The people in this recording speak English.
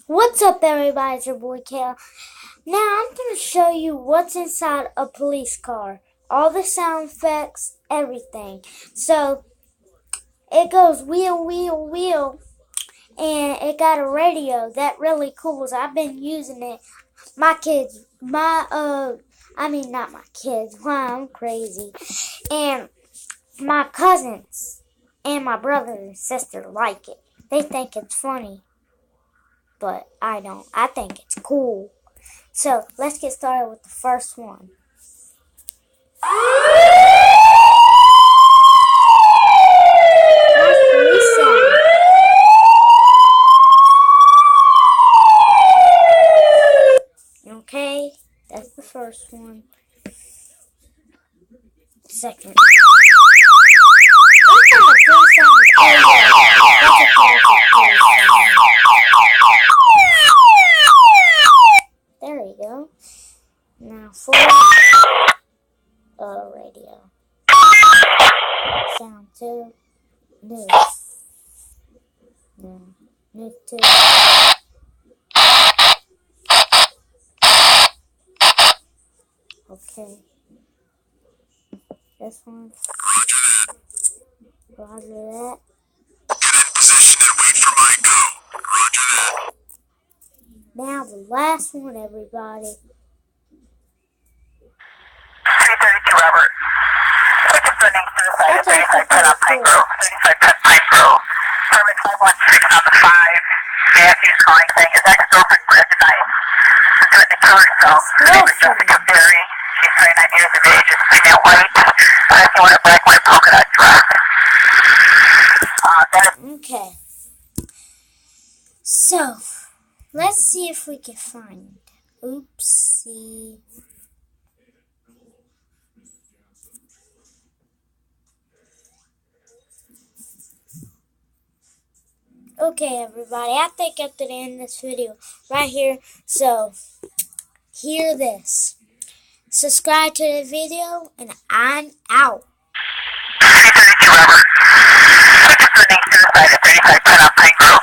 What's up, everybody? It's your boy Kale. Now I'm going to show you what's inside a police car. All the sound effects, everything. So it goes wheel, wheel, wheel, and it got a radio. That really cool. So I've been using it. My kids, not my kids. Wow, I'm crazy. And my cousins and my brother and sister like it. They think it's funny. But I don't. I think it's cool. So let's get started with the first one. That's police sound. Okay, that's the first one. Second. That kind of police sound is there we go. Now for radio. Sound 2. News. No. News 2. Okay. This one. Roger that. Get in position and wait for my go. Roger that. Now the last one, everybody. 332 Robert. What's the running suicide at 35 10 on Pine Grove? 35 10 Pine Grove. Permit 516 on the 5. Matthew's calling saying his ex-girlfriend Brett tonight. She's threatening to kill herself. Her name is Jessica Berry. She's 29 years of age. Is female white. Last one a black white polka dot dress. Okay. So, let's see if we can find. Oopsie. Okay, everybody, I think I have to end this video right here. So, hear this. Subscribe to the video, and I'm out. 332 Robert. What's the running suicide at 35 10 on Pine Grove?